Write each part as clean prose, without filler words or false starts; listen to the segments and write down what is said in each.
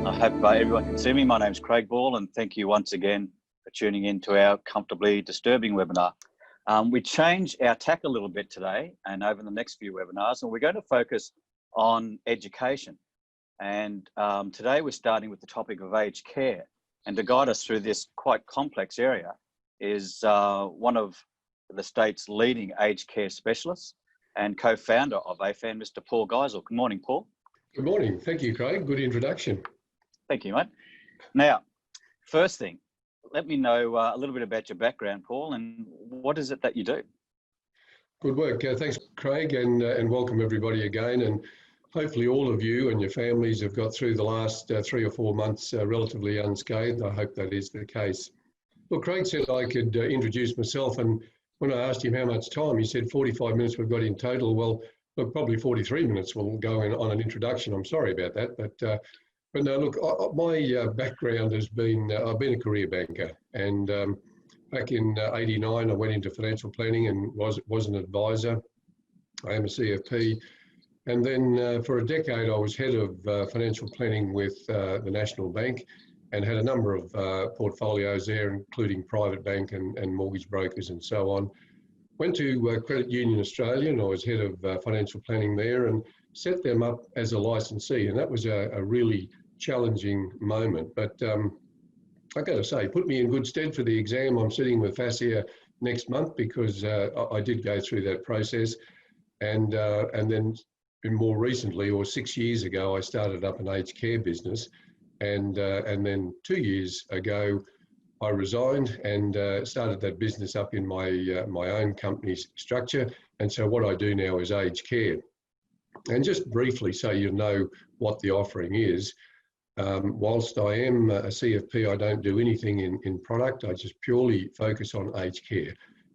I hope everyone can see me. My name's Craig Ball, and thank you once again for tuning in to our Comfortably Disturbing webinar. We change our tack a little bit today and over the next few webinars, and we're going to focus on education. And today we're starting with the topic of aged care. And to guide us through this quite complex area is one of the state's leading aged care specialists and co-founder of AFAN, Mr. Paul Geisel. Good morning, Paul. Good morning. Thank you, Craig. Good introduction. Thank you, mate. Now, first thing, let me know a little bit about your background, Paul, and what is it that you do? Good work. Thanks, Craig, and welcome everybody again. And hopefully all of you and your families have got through the last 3 or 4 months relatively unscathed. I hope that is the case. Well, Craig said I could introduce myself, and when I asked him how much time, he said 45 minutes we've got in total. Well, look, probably 43 minutes will go in on an introduction. I'm sorry about that, but no, look, my background has been, I've been a career banker, and back in '89 I went into financial planning and was an advisor. I am a CFP, and then for a decade I was head of financial planning with the National Bank and had a number of portfolios there, including private bank and mortgage brokers and so on. Went to Credit Union Australia, and I was head of financial planning there and set them up as a licensee, and that was a really challenging moment. But I got to say, put me in good stead for the exam I'm sitting with FASIA next month, because I did go through that process, and then more recently, or 6 years ago, I started up an aged care business, and then 2 years ago I resigned and started that business up in my own company's structure. And so what I do now is aged care. And just briefly, so you know what the offering is, whilst I am a CFP, I don't do anything in product. I just purely focus on aged care.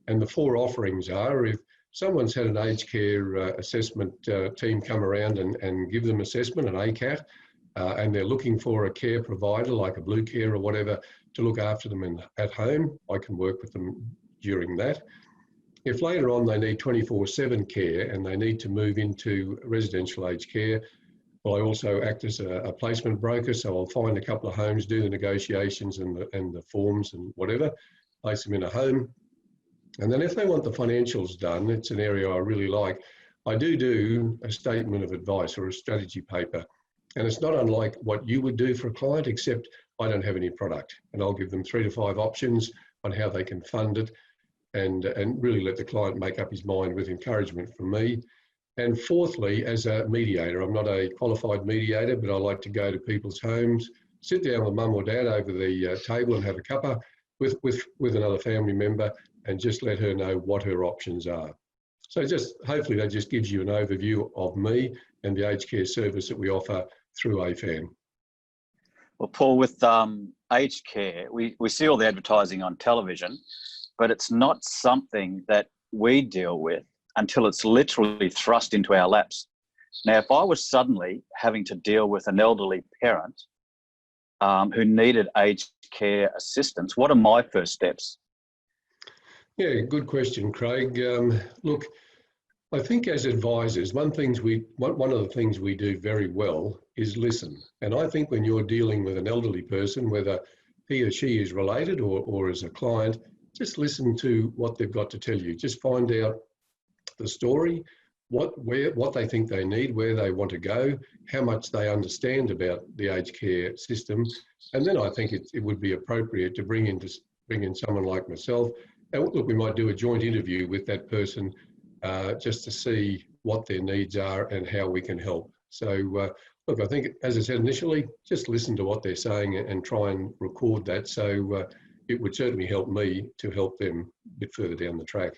And the 4 offerings are, if someone's had an aged care assessment team come around and give them assessment, an ACAT, and they're looking for a care provider like a Blue Care or whatever to look after them at home, I can work with them during that. If later on they need 24/7 care and they need to move into residential aged care, well, I also act as a placement broker, so I'll find a couple of homes, do the negotiations and the forms and whatever, place them in a home. And then if they want the financials done, it's an area I really like. I do a statement of advice or a strategy paper. And it's not unlike what you would do for a client, except I don't have any product, and I'll give them 3 to 5 options on how they can fund it, and really let the client make up his mind with encouragement from me. And fourthly, as a mediator, I'm not a qualified mediator, but I like to go to people's homes, sit down with mum or dad over the table and have a cuppa with another family member, and just let her know what her options are. So just hopefully that just gives you an overview of me and the aged care service that we offer through AFAN. Well, Paul, with aged care, we see all the advertising on television, but it's not something that we deal with until it's literally thrust into our laps. Now, if I was suddenly having to deal with an elderly parent who needed aged care assistance, what are my first steps? Yeah, good question, Craig. Look, I think as advisors, one of the things we do very well is listen. And I think when you're dealing with an elderly person, whether he or she is related or as a client, just listen to what they've got to tell you. Just find out the story, what they think they need, where they want to go, how much they understand about the aged care system. And then I think it would be appropriate to bring in someone like myself. And look, we might do a joint interview with that person just to see what their needs are and how we can help. So look, I think, as I said initially, just listen to what they're saying and try and record that. So it would certainly help me to help them a bit further down the track.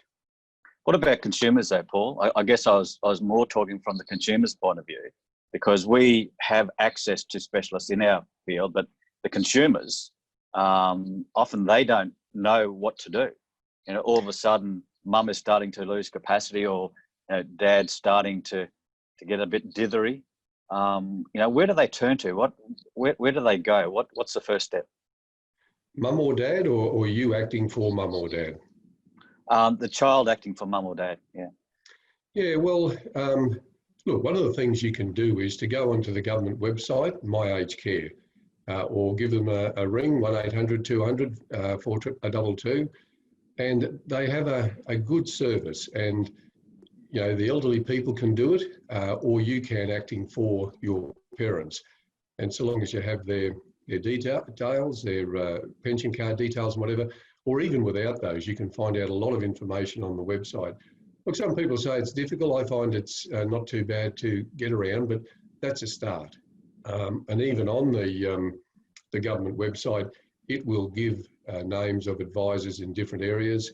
What about consumers though, Paul? I guess I was more talking from the consumer's point of view, because we have access to specialists in our field, but the consumers, often they don't know what to do. You know, all of a sudden, mum is starting to lose capacity, or dad's starting to get a bit dithery. Where do they turn to? Where do they go? What's the first step? Mum or dad, or you acting for mum or dad? The child acting for mum or dad, yeah. Yeah, well, look, one of the things you can do is to go onto the government website, My Aged Care, or give them a ring, 1-800-200-422, and they have a good service. And you know, the elderly people can do it, or you can, acting for your parents. And so long as you have their details, their pension card details and whatever, or even without those, you can find out a lot of information on the website. Look, some people say it's difficult. I find it's not too bad to get around, but that's a start. And even on the government website, it will give names of advisors in different areas.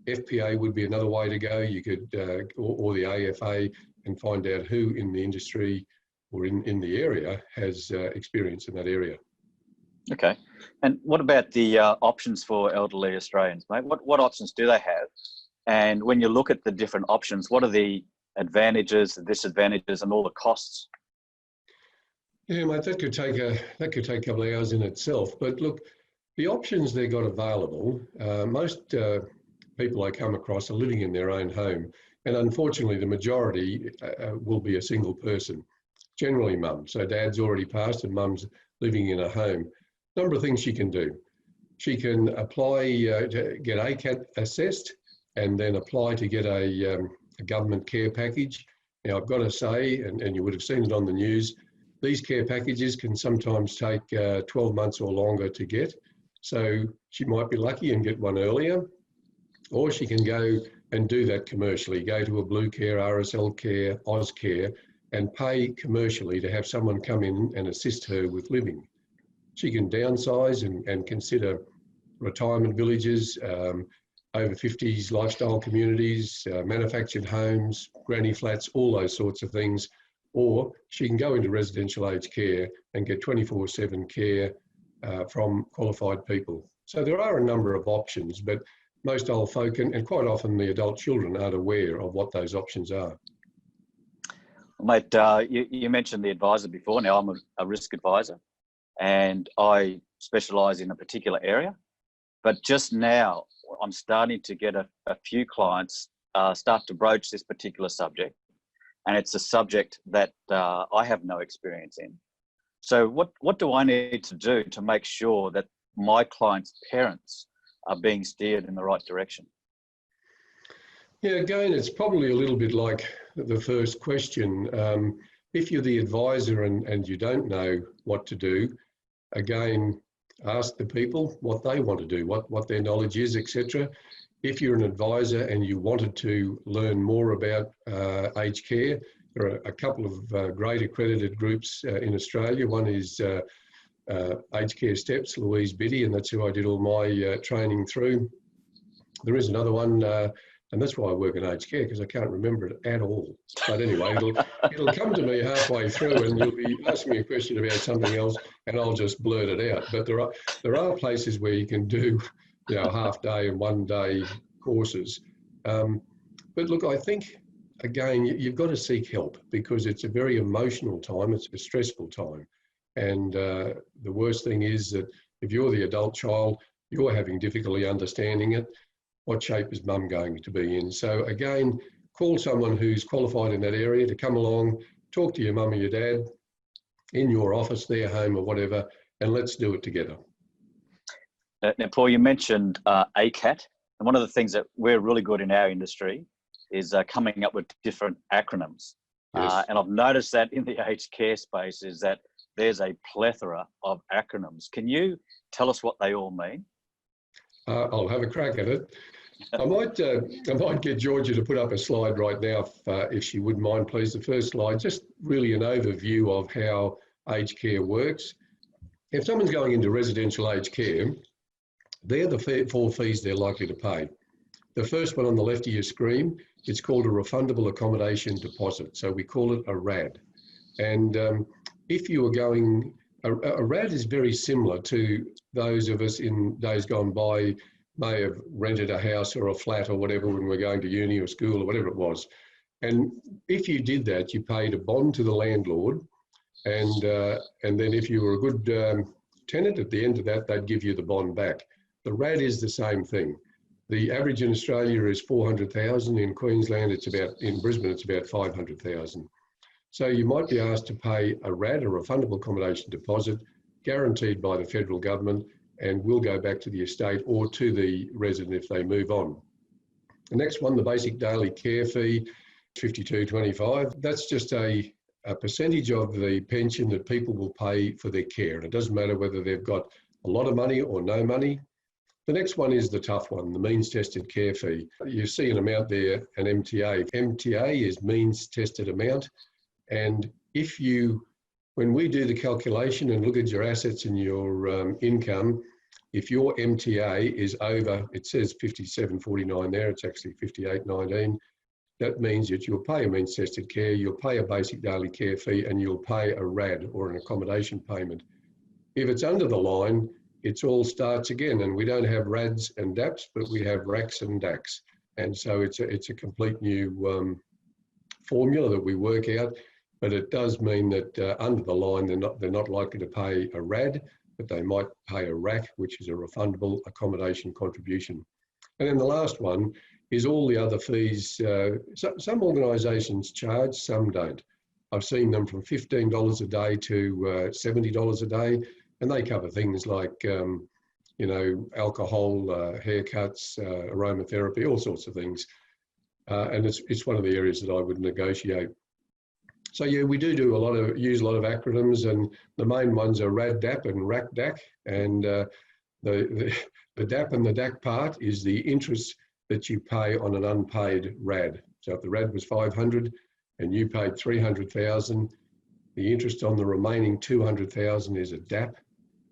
FPA would be another way to go. You could, or the AFA, and find out who in the industry or in the area has experience in that area. Okay. And what about the options for elderly Australians, mate? What options do they have? And when you look at the different options, what are the advantages, the disadvantages, and all the costs? Yeah, mate, that could take a couple of hours in itself. But look, the options they've got available, most people I come across are living in their own home, and unfortunately, the majority will be a single person, generally mum. So dad's already passed, and mum's living in a home. Number of things she can do. She can apply to get ACAT assessed, and then apply to get a government care package. Now, I've got to say, and you would have seen it on the news, these care packages can sometimes take 12 months or longer to get. So she might be lucky and get one earlier, or she can go and do that commercially, go to a Blue Care, RSL Care, Auschare, and pay commercially to have someone come in and assist her with living. She can downsize and consider retirement villages, over 50s lifestyle communities, manufactured homes, granny flats, all those sorts of things. Or she can go into residential aged care and get 24/7 care from qualified people. So there are a number of options, but most old folk, and quite often the adult children, aren't aware of what those options are. Mate, you mentioned the advisor before. Now, I'm a risk advisor, and I specialise in a particular area. But just now, I'm starting to get a few clients start to broach this particular subject, and it's a subject that I have no experience in. So what do I need to do to make sure that my clients' parents are being steered in the right direction? Yeah, again, it's probably a little bit like the first question. If you're the advisor and you don't know what to do, again, ask the people what they want to do, what their knowledge is, etc. If you're an advisor and you wanted to learn more about aged care, there are a couple of great accredited groups in Australia. One is Aged Care Steps, Louise Biddy, and that's who I did all my training through. There is another one, and that's why I work in aged care, because I can't remember it at all. But anyway, it'll come to me halfway through, and you'll be asking me a question about something else, and I'll just blurt it out. But there are places where you can do, you know, half-day and one-day courses. But look, I think, again, you've got to seek help, because it's a very emotional time. It's a stressful time. And the worst thing is that if you're the adult child, you're having difficulty understanding it. What shape is mum going to be in? So again, call someone who's qualified in that area to come along, talk to your mum or your dad in your office, their home or whatever, and let's do it together. Now, Paul, you mentioned ACAT, and one of the things that we're really good in our industry is coming up with different acronyms. Yes. And I've noticed that in the aged care space is that there's a plethora of acronyms. Can you tell us what they all mean? I'll have a crack at it. I might get Georgia to put up a slide right now, if she wouldn't mind, please. The first slide, just really an overview of how aged care works. If someone's going into residential aged care, they're the four fees they're likely to pay. The first one on the left of your screen, it's called a refundable accommodation deposit. So we call it a RAD. And if you are going, a RAD is very similar to those of us in days gone by may have rented a house or a flat or whatever when we're going to uni or school or whatever it was. And if you did that, you paid a bond to the landlord, and then if you were a good tenant at the end of that, they'd give you the bond back. The RAD is the same thing. The average in Australia is 400,000. In Queensland, in Brisbane, it's about 500,000. So you might be asked to pay a RAD, a refundable accommodation deposit, guaranteed by the federal government, and will go back to the estate or to the resident if they move on. The next one, the basic daily care fee, $52.25. That's just a percentage of the pension that people will pay for their care. And it doesn't matter whether they've got a lot of money or no money. The next one is the tough one, the means tested care fee. You see an amount there, an MTA. MTA is means tested amount. And when we do the calculation and look at your assets and your income, if your MTA is over, it says 57.49 there, it's actually 58.19. That means that you'll pay a means tested care, you'll pay a basic daily care fee, and you'll pay a RAD or an accommodation payment. If it's under the line, it all starts again, and we don't have RADs and DAPs, but we have RACs and DACs. And so it's a complete new formula that we work out, but it does mean that under the line, they're not likely to pay a RAD, but they might pay a RAC, which is a refundable accommodation contribution. And then the last one is all the other fees. Some organisations charge, some don't. I've seen them from $15 a day to $70 a day, and they cover things like, alcohol, haircuts, aromatherapy, all sorts of things. And it's one of the areas that I would negotiate. So yeah, we use a lot of acronyms, and the main ones are RAD, DAP, and RAC, DAC. And the DAP and the DAC part is the interest that you pay on an unpaid RAD. So if the RAD was 500 and you paid 300,000, the interest on the remaining 200,000 is a DAP,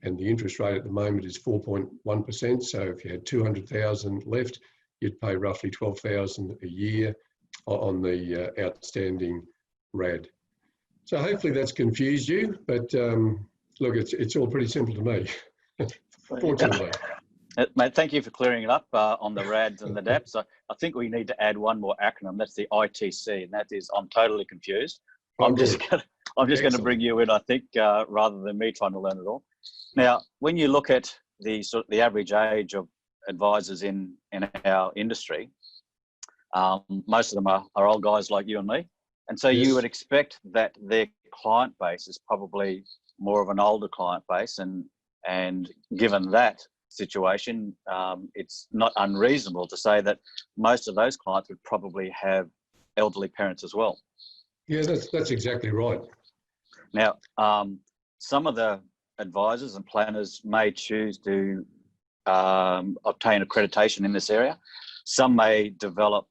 and the interest rate at the moment is 4.1%. So if you had 200,000 left, you'd pay roughly 12,000 a year on the outstanding RAD. So hopefully that's confused you, but look, it's all pretty simple to me, fortunately. Mate, thank you for clearing it up on the RADs and the DAPs. I think we need to add one more acronym. That's the ITC, and that is I'm totally confused. I'm just going to bring you in, I think, rather than me trying to learn it all. Now, when you look at the average age of advisors in our industry, most of them are old guys like you and me. And so Yes. You would expect that their client base is probably more of an older client base. And given that situation, it's not unreasonable to say that most of those clients would probably have elderly parents as well. Yeah, that's exactly right. Now, some of the advisors and planners may choose to obtain accreditation in this area. Some may develop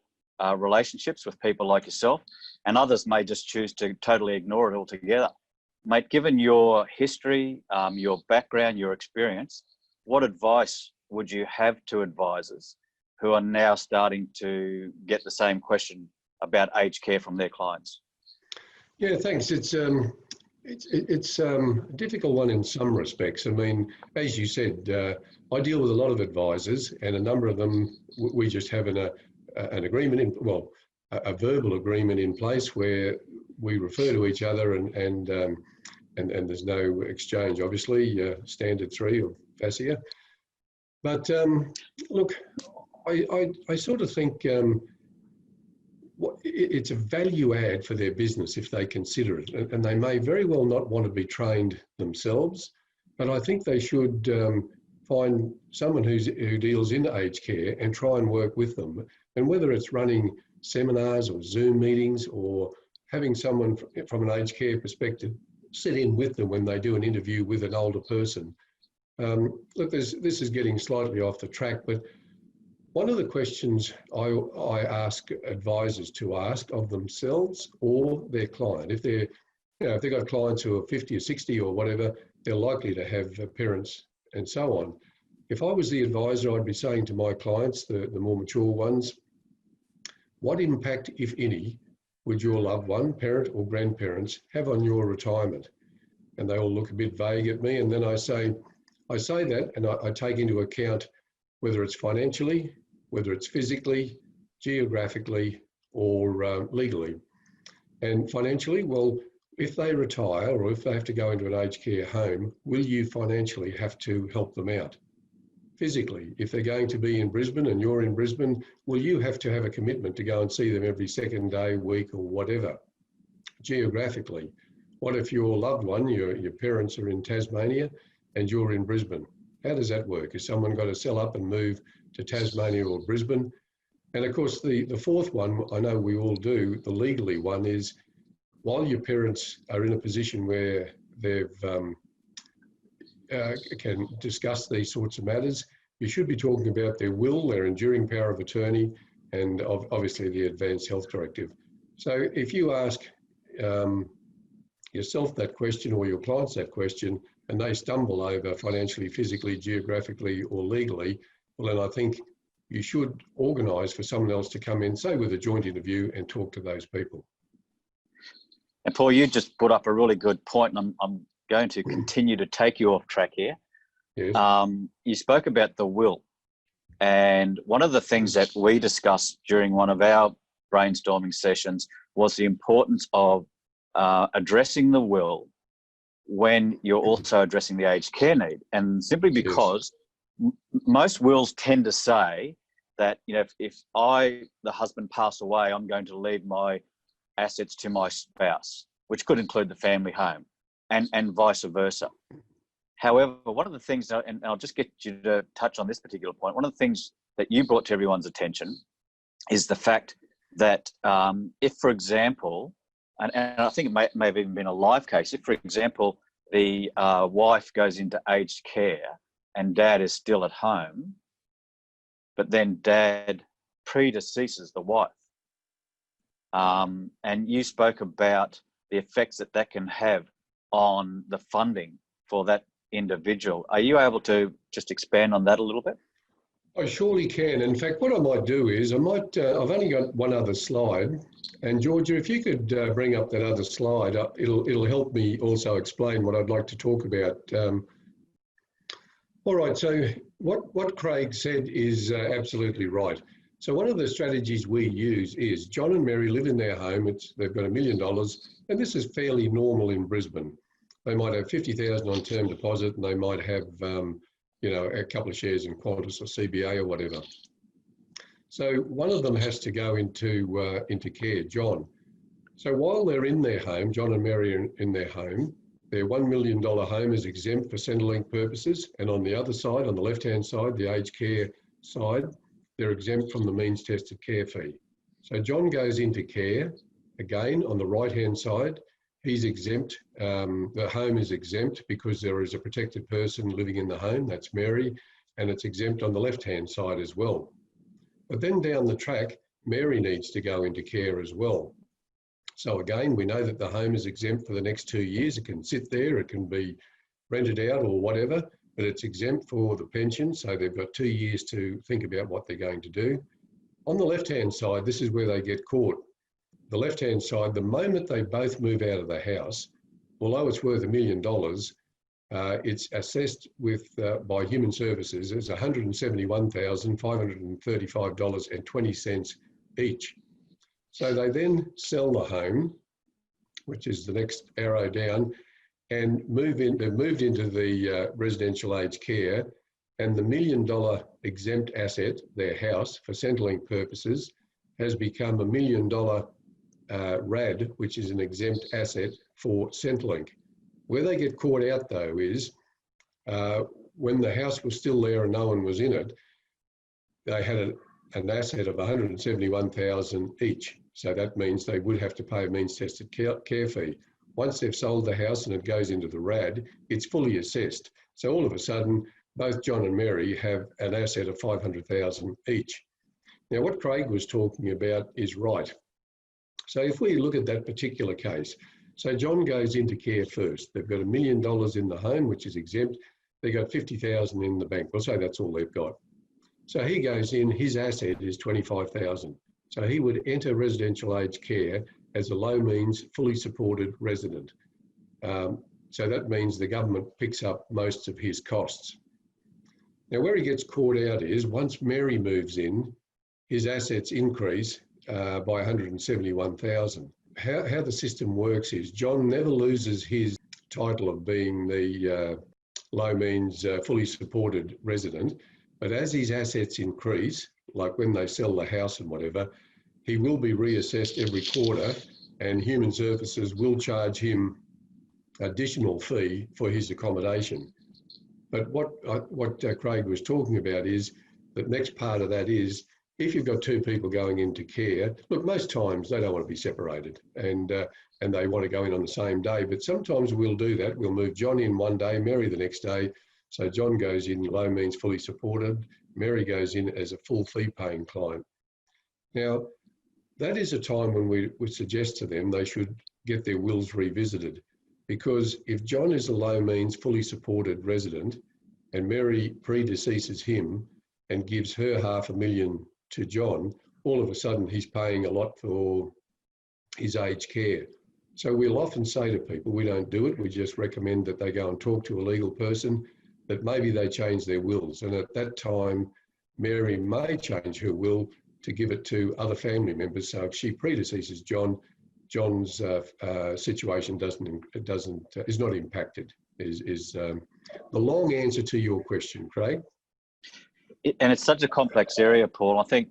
relationships with people like yourself, and others may just choose to totally ignore it altogether. Mate, given your history, your background, your experience, what advice would you have to advisors who are now starting to get the same question about aged care from their clients? Yeah, thanks. It's a difficult one in some respects. I mean, as you said, I deal with a lot of advisors, and a number of them we just have an agreement a verbal agreement in place where we refer to each other, and there's no exchange, obviously, standard 3 of FASIA. But look, I sort of think it's a value add for their business if they consider it, and they may very well not want to be trained themselves, but I think they should find someone who deals in aged care and try and work with them. And whether it's running seminars or Zoom meetings or having someone from an aged care perspective sit in with them when they do an interview with an older person. Look, this is getting slightly off the track, but one of the questions I ask advisors to ask of themselves or their client, if they've got clients who are 50 or 60 or whatever, they're likely to have parents and so on. If I was the advisor, I'd be saying to my clients, the more mature ones, what impact, if any, would your loved one, parent or grandparents, have on your retirement? And they all look a bit vague at me, and then I say that, and I take into account whether it's financially, whether it's physically, geographically, or legally. And financially, well, if they retire or if they have to go into an aged care home, will you financially have to help them out? Physically, if they're going to be in Brisbane and you're in Brisbane, will you have to have a commitment to go and see them every second day, week, or whatever? Geographically, What if your loved one, your parents are in Tasmania and you're in Brisbane? How does that work? Has someone got to sell up and move to Tasmania or Brisbane? And of course, the fourth one, I know we all do, the legally one is, while your parents are in a position where they've can discuss these sorts of matters, you should be talking about their will, their enduring power of attorney, and obviously the advanced health directive. So if you ask yourself that question or your clients that question, and they stumble over financially, physically, geographically, or legally, well, then I think you should organise for someone else to come in, say with a joint interview, and talk to those people. And Paul, you just put up a really good point, and I'm going to continue to take you off track here. Yes. You spoke about the will, and one of the things that we discussed during one of our brainstorming sessions was the importance of addressing the will when you're also addressing the aged care need. And simply because most wills tend to say that, you know, if I, the husband, pass away, I'm going to leave my assets to my spouse, which could include the family home, and vice versa. However, one of the things, and I'll just get you to touch on this particular point, one of the things that you brought to everyone's attention is the fact that if, for example, and I think it may have even been a live case, if, for example, the wife goes into aged care and dad is still at home, but then dad predeceases the wife. And you spoke about the effects that that can have on the funding for that individual. Are you able to just expand on that a little bit? I surely can. In fact, what I might do is I've only got one other slide. And Georgia, if you could bring up that other slide, it'll help me also explain what I'd like to talk about. All right, so what Craig said is absolutely right. So one of the strategies we use is John and Mary live in their home. They've got $1 million, and this is fairly normal in Brisbane. They might have 50,000 on term deposit, and they might have you know, a couple of shares in Qantas or CBA or whatever. So one of them has to go into care, John. So while they're in their home, John and Mary are in their home, their $1 million home is exempt for Centrelink purposes. And on the other side, on the left-hand side, the aged care side, they're exempt from the means tested care fee. So John goes into care, again, on the right-hand side, he's exempt, the home is exempt because there is a protected person living in the home, that's Mary, and it's exempt on the left-hand side as well. But then down the track, Mary needs to go into care as well. So again, we know that the home is exempt for the next 2 years. It can sit there, it can be rented out or whatever, but it's exempt for the pension. So they've got 2 years to think about what they're going to do. On the left-hand side, this is where they get caught. The left-hand side, the moment they both move out of the house, although it's worth $1 million, it's assessed by Human Services as $171,535.20 each. So they then sell the home, which is the next arrow down, and they've moved into the residential aged care, and the $1 million exempt asset, their house, for Centrelink purposes, has become $1 million RAD, which is an exempt asset for Centrelink. Where they get caught out though is when the house was still there and no one was in it, they had an asset of $171,000 each. So that means they would have to pay a means tested care fee. Once they've sold the house and it goes into the RAD, it's fully assessed. So all of a sudden, both John and Mary have an asset of $500,000 each. Now what Craig was talking about is right. So if we look at that particular case, so John goes into care first. They've got $1 million in the home, which is exempt. They've got 50,000 in the bank. We'll say that's all they've got. So he goes in, his asset is 25,000. So he would enter residential aged care as a low means, fully supported resident. So that means the government picks up most of his costs. Now where he gets caught out is once Mary moves in, his assets increase by 171,000. How the system works is John never loses his title of being the low means fully supported resident, but as his assets increase, like when they sell the house and whatever, he will be reassessed every quarter, and Human Services will charge him additional fee for his accommodation. But what Craig was talking about is the next part of that is, if you've got two people going into care, look, most times they don't want to be separated and they want to go in on the same day. But sometimes we'll do that. We'll move John in one day, Mary the next day. So John goes in low means fully supported. Mary goes in as a full fee paying client. Now, that is a time when we would suggest to them they should get their wills revisited, because if John is a low means fully supported resident and Mary predeceases him and gives her $500,000 to John, all of a sudden he's paying a lot for his aged care. So we'll often say to people, we don't do it, we just recommend that they go and talk to a legal person, that maybe they change their wills. And at that time, Mary may change her will to give it to other family members. So if she predeceases John, John's situation is not impacted, is the long answer to your question, Craig. And it's such a complex area, Paul. I think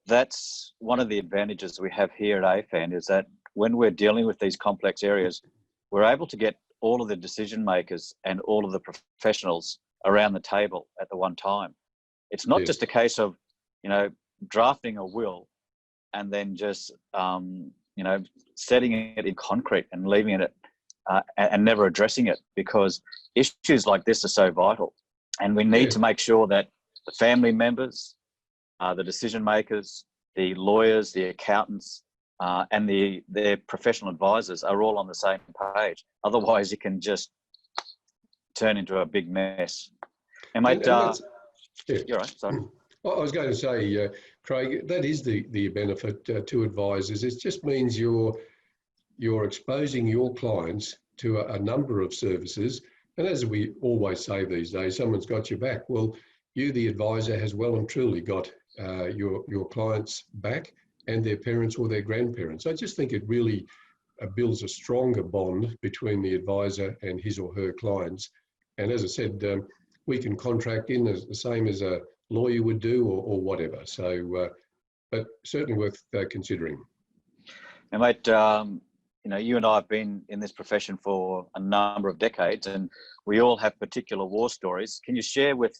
that's one of the advantages we have here at AFAN, is that when we're dealing with these complex areas, we're able to get all of the decision makers and all of the professionals around the table at the one time. It's not just a case of, drafting a will and then just, setting it in concrete and leaving it and never addressing it, because issues like this are so vital. And we need to make sure that the family members, the decision makers, the lawyers, the accountants, and their professional advisors are all on the same page. Otherwise, it can just turn into a big mess. And mate, you're right. Sorry. I was going to say, Craig, that is the benefit to advisors. It just means you're exposing your clients to a number of services. And as we always say these days, someone's got your back. Well, you, the advisor, has well and truly got your clients' back, and their parents or their grandparents. I just think it really builds a stronger bond between the advisor and his or her clients. And as I said, we can contract in as the same as a lawyer would do or whatever. So, but certainly worth considering. And mate, you and I have been in this profession for a number of decades, and we all have particular war stories. Can you share with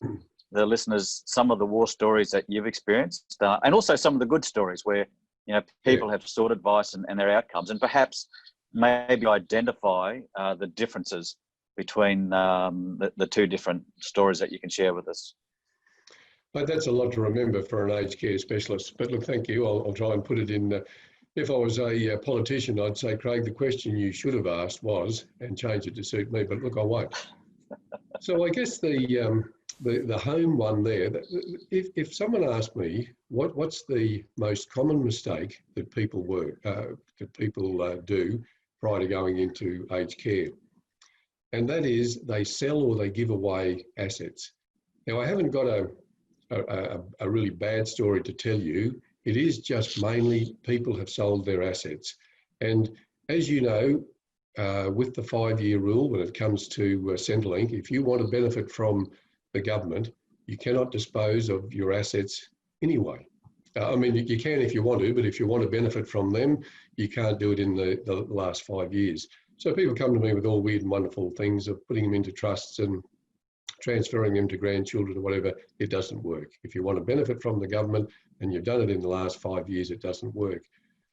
the listeners some of the war stories that you've experienced, and also some of the good stories where people have sought advice and their outcomes, and perhaps maybe identify the differences between the two different stories that you can share with us? But that's a lot to remember for an aged care specialist. But look, thank you. I'll try and put it in. If I was a politician, I'd say, Craig, the question you should have asked was, and change it to suit me. But look, I won't. So I guess the home one there. If someone asked me what's the most common mistake that people do prior to going into aged care, and that is they sell or they give away assets. Now, I haven't got a really bad story to tell you. It is just mainly people have sold their assets. And as you know, with the 5-year rule, when it comes to Centrelink, if you want to benefit from the government, you cannot dispose of your assets anyway. I mean, you can if you want to, but if you want to benefit from them, you can't do it in the last 5 years. So people come to me with all weird and wonderful things of putting them into trusts and transferring them to grandchildren or whatever. It doesn't work. If you want to benefit from the government and you've done it in the last 5 years, it doesn't work.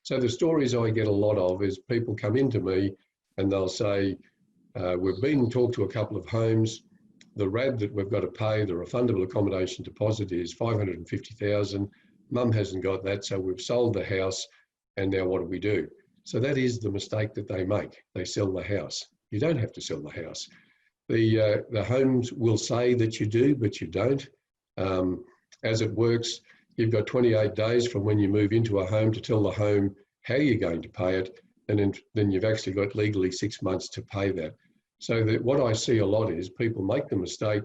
So the stories I get a lot of is people come into me and they'll say, we've been and talked to a couple of homes. The RAD that we've got to pay, the refundable accommodation deposit, is $550,000. Mum hasn't got that, so we've sold the house, and now what do we do? So that is the mistake that they make. They sell the house. You don't have to sell the house. The homes will say that you do, but you don't. As it works, you've got 28 days from when you move into a home to tell the home how you're going to pay it, and then you've actually got legally 6 months to pay that. So that what I see a lot is people make the mistake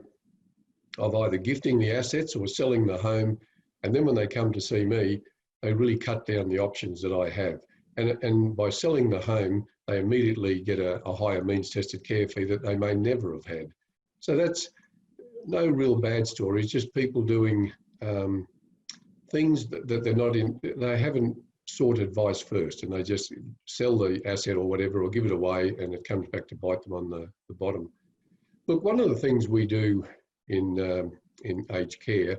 of either gifting the assets or selling the home, and then when they come to see me, they really cut down the options that I have. And by selling the home, they immediately get a higher means tested care fee that they may never have had. So that's no real bad stories, just people doing things that they're not in, they haven't sought advice first, and they just sell the asset or whatever, or give it away, and it comes back to bite them on the bottom. Look, one of the things we do in aged care,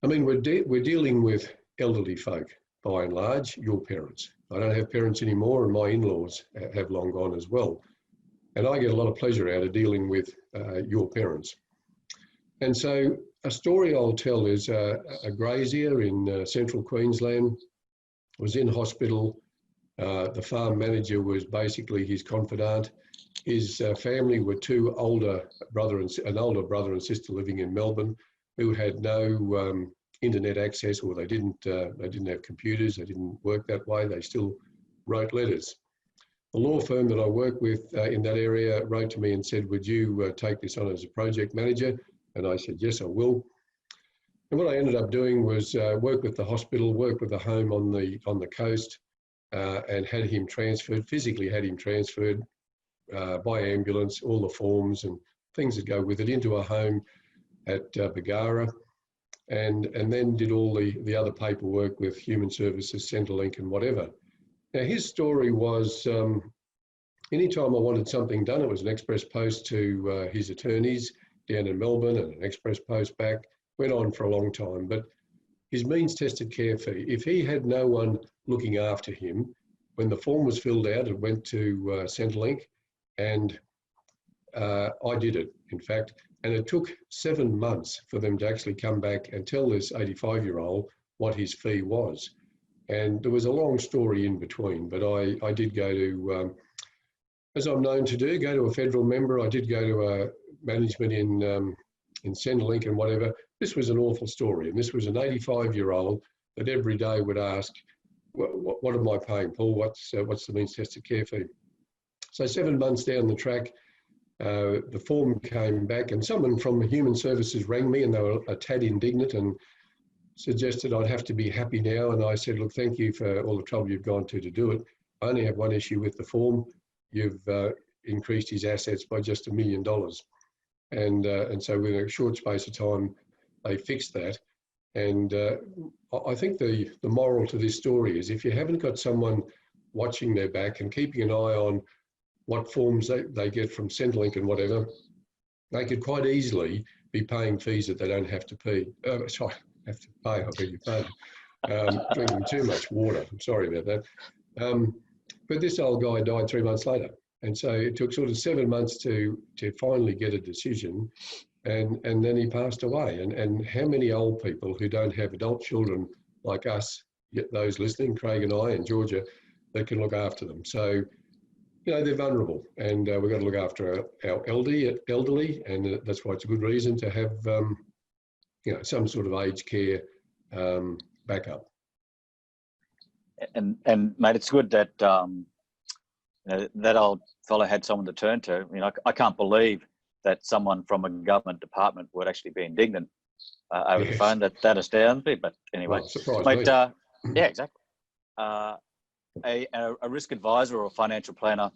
I mean, we're dealing with elderly folk, by and large, your parents. I don't have parents anymore, and my in-laws have long gone as well. And I get a lot of pleasure out of dealing with your parents. And so a story I'll tell is a grazier in central Queensland was in hospital. The farm manager was basically his confidant. His family were an older brother and sister living in Melbourne who had no internet access, or they didn't have computers. They didn't work that way. They still wrote letters. The law firm that I work with in that area wrote to me and said, would you take this on as a project manager? And I said, yes, I will. And what I ended up doing was work with the hospital, work with the home on the coast, and had him transferred, physically had him transferred by ambulance, all the forms and things that go with it, into a home at Bargara, and then did all the other paperwork with Human Services, Centrelink and whatever. Now, his story was, anytime I wanted something done, it was an express post to his attorneys down in Melbourne and an express post back. Went on for a long time, but his means tested care fee, if he had no one looking after him, when the form was filled out, it went to Centrelink, and I did it, in fact, and it took 7 months for them to actually come back and tell this 85-year-old what his fee was. And there was a long story in between, but I did go to, as I'm known to do, go to a federal member. I did go to management in Centrelink and whatever. This was an awful story, and this was an 85-year-old that every day would ask, what am I paying, Paul? What's the means tested care fee? So 7 months down the track, the form came back, and someone from Human Services rang me, and they were a tad indignant and suggested I'd have to be happy now. And I said, look, thank you for all the trouble you've gone to do it. I only have one issue with the form. You've increased his assets by just $1 million. And so within a short space of time, they fixed that. And I think the moral to this story is, if you haven't got someone watching their back and keeping an eye on what forms they get from Centrelink and whatever, they could quite easily be paying fees that they don't have to pay. I beg your pardon. Drinking too much water, I'm sorry about that. But this old guy died 3 months later. And so it took sort of 7 months to finally get a decision, and then he passed away. And how many old people who don't have adult children like us, yet those listening, Craig and I and Georgia, that can look after them. So, you know, they're vulnerable, and we've got to look after our elderly, and that's why it's a good reason to have, you know, some sort of aged care backup. And mate, it's good that you know, that old fellow had someone to turn to. You know, I can't believe that someone from a government department would actually be indignant over the phone. That astounds me. But anyway, well, mate, yeah, exactly. A risk advisor or a financial planner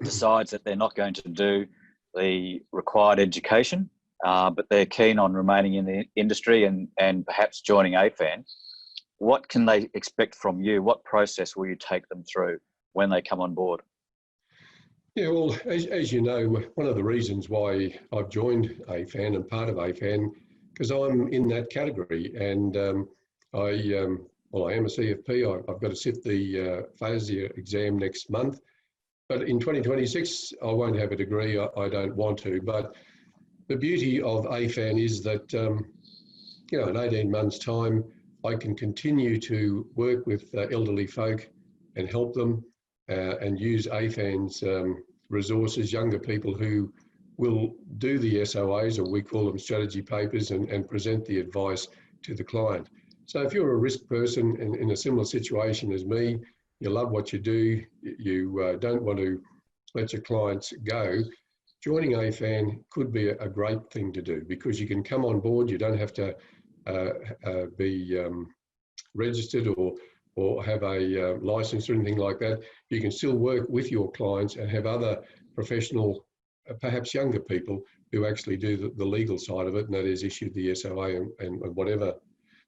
decides that they're not going to do the required education, but they're keen on remaining in the industry and perhaps joining AFAN. What can they expect from you? What process will you take them through when they come on board? Yeah, well, as you know, one of the reasons why I've joined AFAN and part of AFAN, because I'm in that category, and I am a CFP. I've got to sit the FASIA exam next month, but in 2026 I won't have a degree. I don't want to. But the beauty of AFAN is that you know, in 18 months' time, I can continue to work with elderly folk and help them, and use AFAN's resources, younger people who will do the SOAs, or we call them strategy papers, and present the advice to the client. So if you're a risk person in a similar situation as me, you love what you do, you don't want to let your clients go, joining AFAN could be a great thing to do, because you can come on board. You don't have to be registered or have a license or anything like that. You can still work with your clients and have other professional, perhaps younger people, who actually do the legal side of it, and that is issued the SOA and whatever.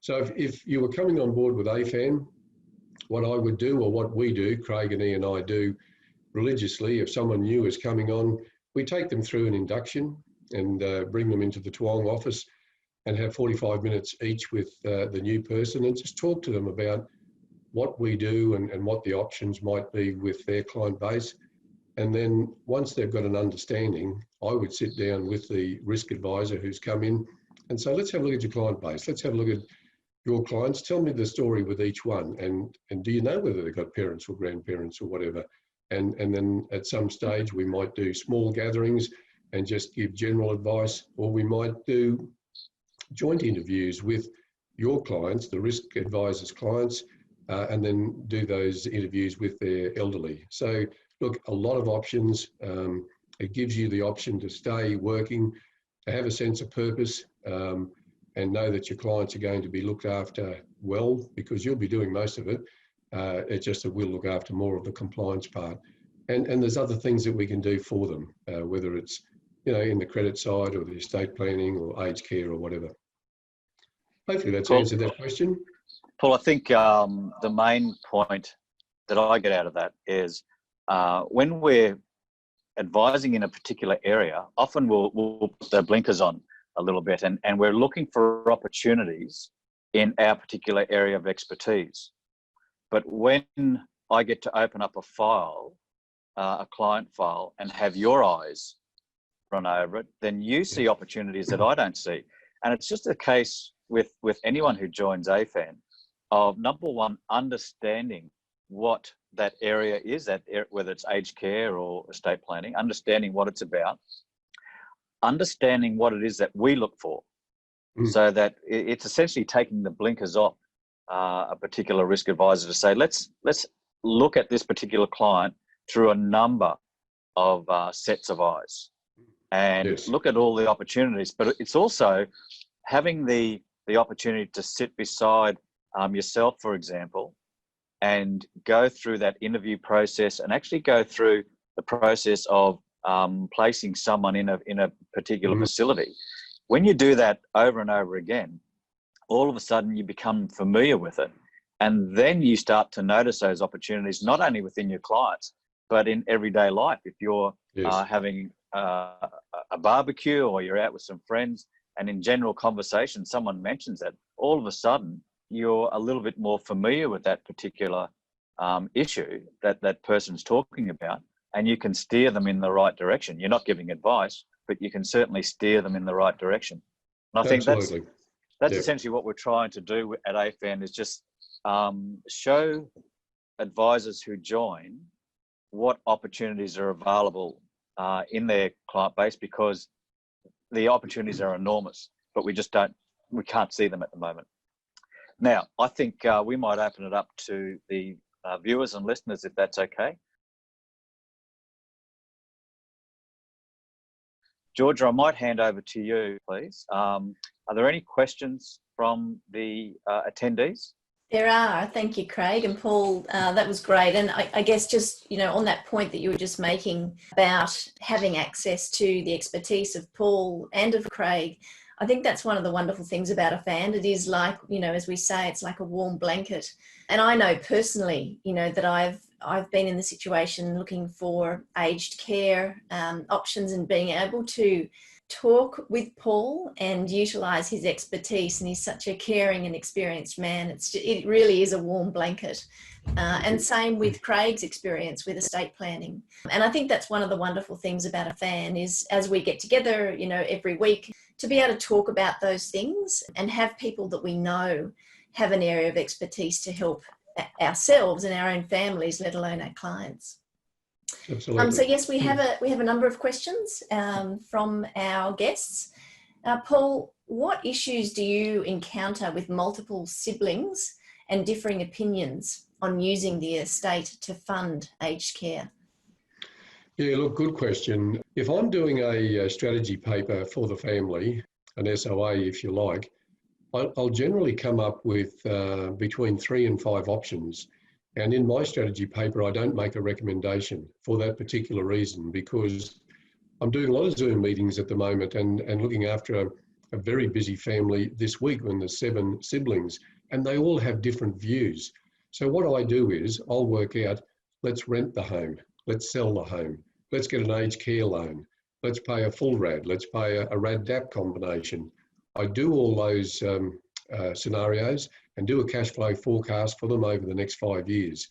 So if you were coming on board with AFAN, what I would do, or what we do, Craig and Ian and I do religiously, if someone new is coming on, we take them through an induction and bring them into the Toowong office and have 45 minutes each with the new person and just talk to them about what we do and what the options might be with their client base. And then once they've got an understanding, I would sit down with the risk advisor who's come in and say, let's have a look at your client base. Let's have a look at your clients. Tell me the story with each one. And do you know whether they've got parents or grandparents or whatever? And then at some stage, we might do small gatherings and just give general advice, or we might do joint interviews with your clients, the risk advisor's clients, and then do those interviews with their elderly. So look, a lot of options. It gives you the option to stay working, to have a sense of purpose, and know that your clients are going to be looked after well, because you'll be doing most of it. It's just that we'll look after more of the compliance part. And there's other things that we can do for them, whether it's, in the credit side or the estate planning or aged care or whatever. Hopefully that's answered that question. Paul, I think the main point that I get out of that is when we're advising in a particular area, often we'll put the blinkers on a little bit and we're looking for opportunities in our particular area of expertise. But when I get to open up a file, a client file, and have your eyes run over it, then you see opportunities that I don't see. And it's just a case with anyone who joins AFAN of, number one, understanding what that area is, whether it's aged care or estate planning, understanding what it's about, understanding what it is that we look for, so that it's essentially taking the blinkers off a particular risk advisor to say, let's look at this particular client through a number of sets of eyes and look at all the opportunities. But it's also having the opportunity to sit beside yourself, for example, and go through that interview process and actually go through the process of placing someone in a particular facility. When you do that over and over again, all of a sudden you become familiar with it. And then you start to notice those opportunities, not only within your clients, but in everyday life. If you're having a barbecue or you're out with some friends and in general conversation, someone mentions that, all of a sudden you're a little bit more familiar with that particular issue that person's talking about, and you can steer them in the right direction. You're not giving advice, but you can certainly steer them in the right direction. And I think that's essentially what we're trying to do at AFAN, is just show advisors who join what opportunities are available in their client base, because the opportunities are enormous, but we can't see them at the moment. Now, I think we might open it up to the viewers and listeners, if that's okay. Georgia, I might hand over to you, please. Are there any questions from the attendees? There are. Thank you, Craig and Paul. That was great. And I guess just, on that point that you were just making about having access to the expertise of Paul and of Craig, I think that's one of the wonderful things about a fan. It is like, as we say, it's like a warm blanket. And I know personally, that I've been in the situation looking for aged care options and being able to talk with Paul and utilise his expertise. And he's such a caring and experienced man. It really is a warm blanket. And same with Craig's experience with estate planning. And I think that's one of the wonderful things about a fan is, as we get together, every week, to be able to talk about those things and have people that we know have an area of expertise to help ourselves and our own families, let alone our clients. Absolutely. So yes, we have a number of questions from our guests. Paul, what issues do you encounter with multiple siblings and differing opinions on using the estate to fund aged care? Yeah, look, good question. If I'm doing a strategy paper for the family, an SOA if you like, I'll generally come up with between 3 and 5 options. And in my strategy paper, I don't make a recommendation for that particular reason, because I'm doing a lot of Zoom meetings at the moment and looking after a very busy family this week when there's 7 siblings, and they all have different views. So what I do is I'll work out, let's rent the home, let's sell the home, let's get an aged care loan, let's pay a full RAD, let's pay a RAD-DAP combination. I do all those scenarios and do a cash flow forecast for them over the next 5 years.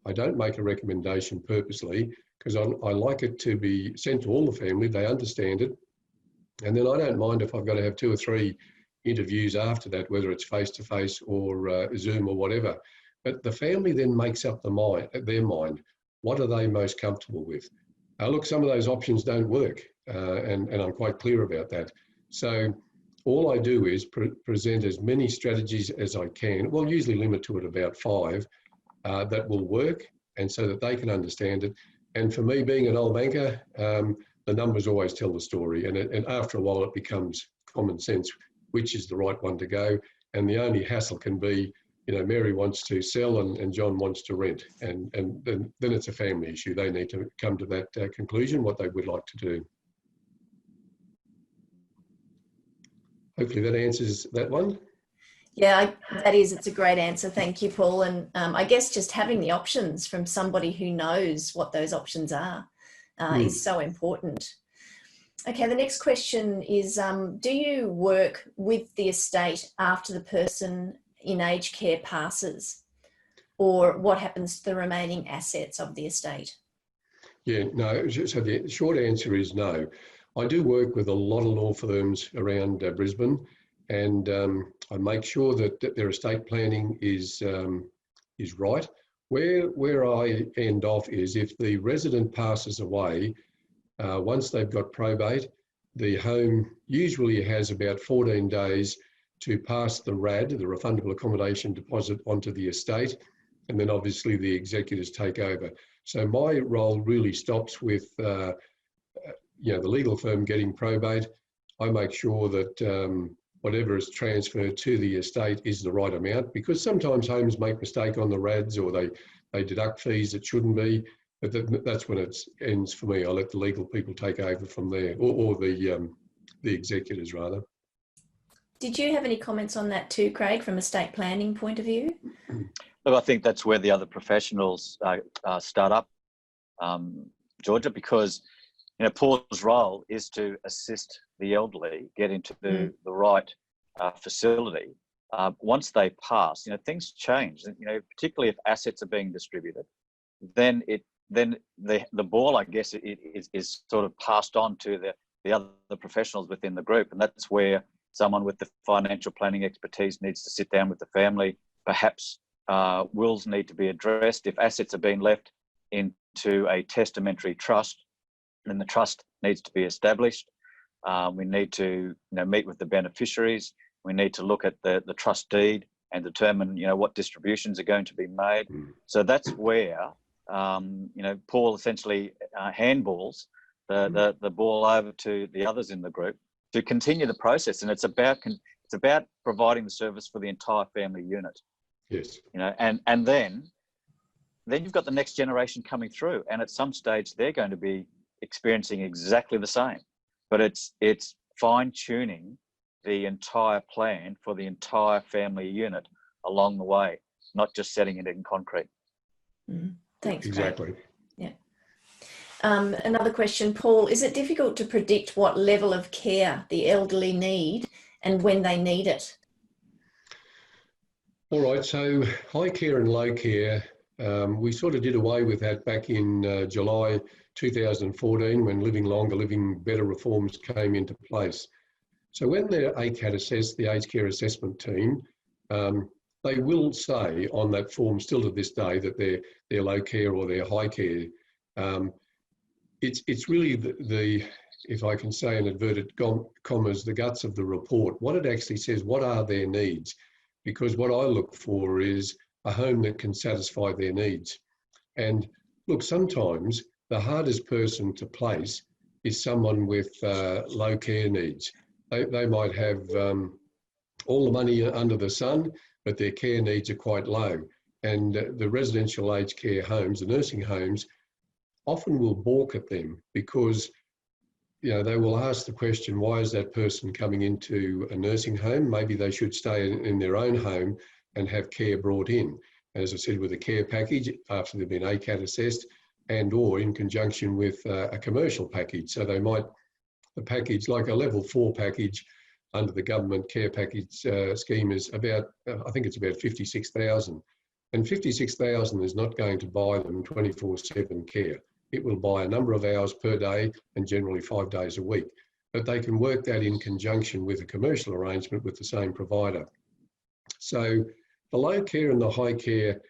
I don't make a recommendation purposely because I like it to be sent to all the family, they understand it, and then I don't mind if I've got to have 2 or 3 interviews after that, whether it's face-to-face or Zoom or whatever. But the family then makes up their mind. What are they most comfortable with? Look, some of those options don't work, and I'm quite clear about that. So all I do is present as many strategies as I can, well, usually limit to it about 5, that will work, and so that they can understand it. And for me, being an old banker, the numbers always tell the story, and after a while it becomes common sense which is the right one to go. And the only hassle can be, you know, Mary wants to sell and John wants to rent, and then it's a family issue. They need to come to that conclusion, what they would like to do. Hopefully that answers that one. Yeah, it's a great answer. Thank you, Paul. And I guess just having the options from somebody who knows what those options are is so important. Okay, the next question is, do you work with the estate after the person in aged care passes? Or what happens to the remaining assets of the estate? Yeah, no, so the short answer is no. I do work with a lot of law firms around Brisbane, and I make sure that their estate planning is right. Where I end off is if the resident passes away, once they've got probate, the home usually has about 14 days to pass the RAD, the refundable accommodation deposit, onto the estate, and then obviously the executors take over. So my role really stops with you know, the legal firm getting probate. I make sure that whatever is transferred to the estate is the right amount, because sometimes homes make mistake on the RADs, or they deduct fees that shouldn't be. But that's when it ends for me. I let the legal people take over from there, or the executors rather. Did you have any comments on that too, Craig, from a estate planning point of view? Look, I think that's where the other professionals start up, Georgia, because you know, Paul's role is to assist the elderly get into the right facility. Once they pass, you know, things change. You know, particularly if assets are being distributed, then the ball, I guess, is sort of passed on to the other professionals within the group, and that's where someone with the financial planning expertise needs to sit down with the family. Perhaps wills need to be addressed. If assets are being left into a testamentary trust, then the trust needs to be established. We need to, you know, meet with the beneficiaries. We need to look at the trust deed and determine, you know, what distributions are going to be made. So that's where you know, Paul essentially handballs the ball over to the others in the group to continue the process, and it's about providing the service for the entire family unit. Yes. You know, and then you've got the next generation coming through, and at some stage they're going to be experiencing exactly the same. But it's fine tuning the entire plan for the entire family unit along the way, not just setting it in concrete. Thanks, exactly. Craig. Yeah. Another question, Paul, is it difficult to predict what level of care the elderly need and when they need it? All right, so high care and low care, we sort of did away with that back in July 2014 when Living Longer, Living Better reforms came into place. So when the ACAT assessed, the aged care assessment team, they will say on that form still to this day that they're low care or they're high care. It's really the, if I can say in inverted commas, the guts of the report. What it actually says, what are their needs? Because what I look for is a home that can satisfy their needs. And look, sometimes the hardest person to place is someone with low care needs. They might have all the money under the sun, but their care needs are quite low. And the residential aged care homes, the nursing homes, often will balk at them because, you know, they will ask the question, why is that person coming into a nursing home? Maybe they should stay in their own home and have care brought in. as I said, with a care package after they've been ACAT assessed, and or in conjunction with a commercial package. So they might, the package, like a level 4 package under the government care package scheme is about, I think it's about 56,000. And 56,000 is not going to buy them 24/7 care. It will buy a number of hours per day and generally 5 days a week. But they can work that in conjunction with a commercial arrangement with the same provider. So the low care and the high care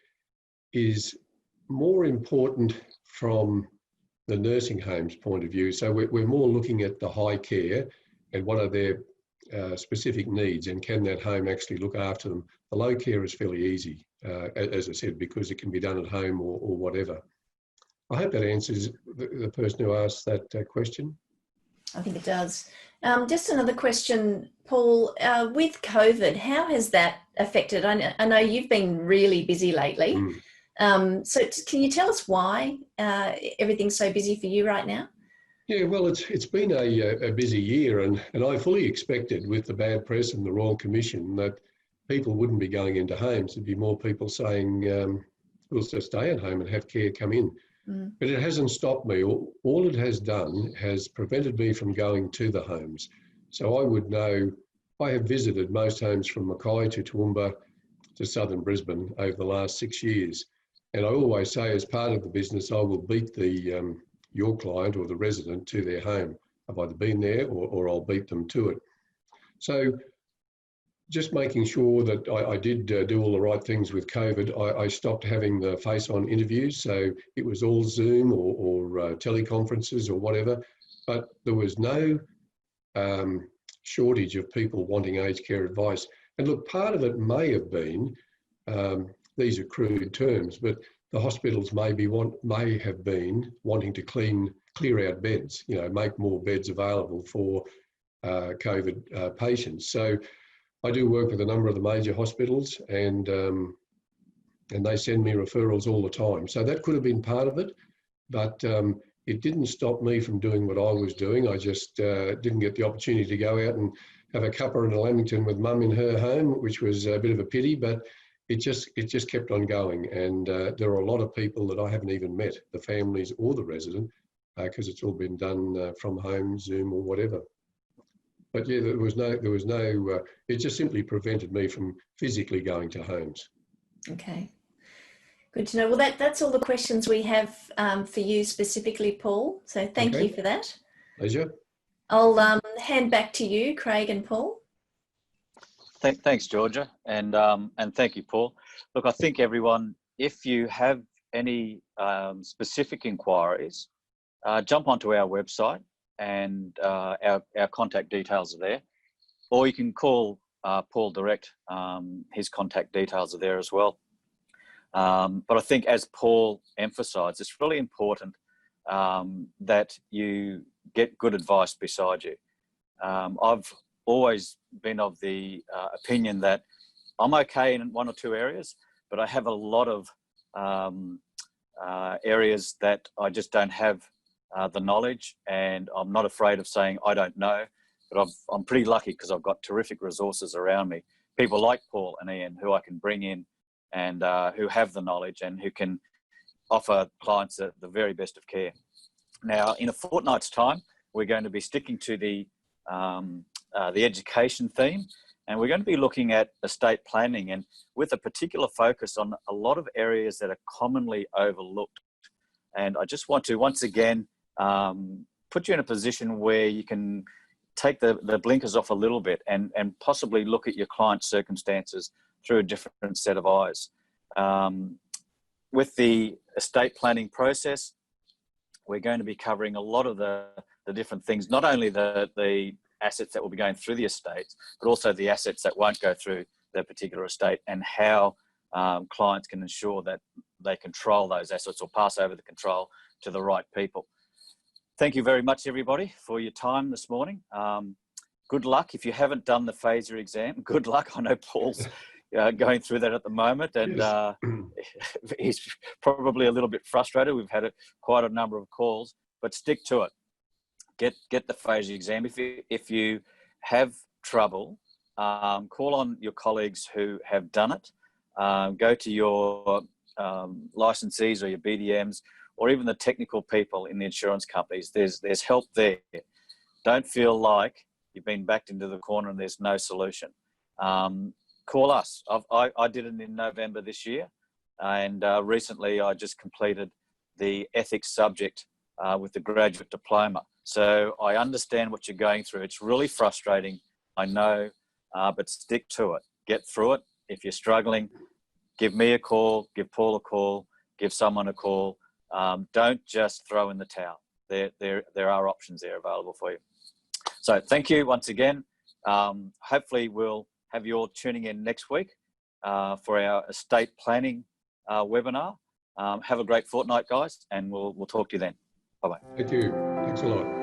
is more important from the nursing home's point of view. So we're more looking at the high care and what are their specific needs and can that home actually look after them. The low care is fairly easy, as I said, because it can be done at home or whatever. I hope that answers the person who asked that question. I think it does. Just another question, Paul. With COVID, how has that affected? I know you've been really busy lately. So can you tell us why everything's so busy for you right now? Yeah, well, it's been a busy year, and I fully expected with the bad press and the Royal Commission that people wouldn't be going into homes. There'd be more people saying, we'll just stay at home and have care come in. But it hasn't stopped me. All it has done has prevented me from going to the homes. So I would know, I have visited most homes from Mackay to Toowoomba to southern Brisbane over the last 6 years. And I always say, as part of the business, I will beat your client or the resident to their home. I've either been there or I'll beat them to it. So just making sure that I did do all the right things with COVID. I stopped having the face-on interviews, so it was all Zoom or teleconferences or whatever, but there was no shortage of people wanting aged care advice. And look, part of it may have been, these are crude terms, but the hospitals may have been wanting to clear out beds, make more beds available for COVID patients. So I do work with a number of the major hospitals, and they send me referrals all the time. So that could have been part of it, but it didn't stop me from doing what I was doing. I just didn't get the opportunity to go out and have a cuppa and a lamington with mum in her home, which was a bit of a pity, but it just kept on going. And there are a lot of people that I haven't even met, the families or the resident, because it's all been done from home, Zoom or whatever. But yeah, there was no, it just simply prevented me from physically going to homes. Okay, good to know. Well, that's all the questions we have for you specifically, Paul. So thank you for that. Pleasure. I'll hand back to you, Craig and Paul. Thanks, Georgia, and thank you, Paul. Look, I think everyone, if you have any specific inquiries, jump onto our website, and our contact details are there, or you can call Paul direct. His contact details are there as well. But I think, as Paul emphasised, it's really important that you get good advice beside you. I've always been of the opinion that I'm okay in one or two areas, but I have a lot of areas that I just don't have the knowledge, and I'm not afraid of saying I don't know, but I'm pretty lucky because I've got terrific resources around me. People like Paul and Ian who I can bring in and who have the knowledge and who can offer clients the very best of care. Now, in a fortnight's time, we're going to be sticking to the education theme, and we're going to be looking at estate planning, and with a particular focus on a lot of areas that are commonly overlooked. And I just want to once again put you in a position where you can take the blinkers off a little bit and possibly look at your client's circumstances through a different set of eyes. With the estate planning process, we're going to be covering a lot of the different things, not only the assets that will be going through the estates, but also the assets that won't go through their particular estate, and how clients can ensure that they control those assets or pass over the control to the right people. Thank you very much, everybody, for your time this morning. Good luck. If you haven't done the phaser exam, good luck. I know Paul's going through that at the moment, and he's probably a little bit frustrated. We've had quite a number of calls, but stick to it. Get the phaser exam. If you have trouble, call on your colleagues who have done it. go to your licensees or your BDMs, or even the technical people in the insurance companies. There's help there. Don't feel like you've been backed into the corner and there's no solution. Call us. I did it in November this year, and recently I just completed the ethics subject with the graduate diploma. So I understand what you're going through. It's really frustrating, I know, but stick to it. Get through it. If you're struggling, give me a call, give Paul a call, give someone a call. Don't just throw in the towel. There are options there available for you. So thank you once again. Hopefully we'll have you all tuning in next week for our estate planning webinar. Have a great fortnight, guys, and we'll talk to you then. Bye-bye. Thank you. Thanks a lot.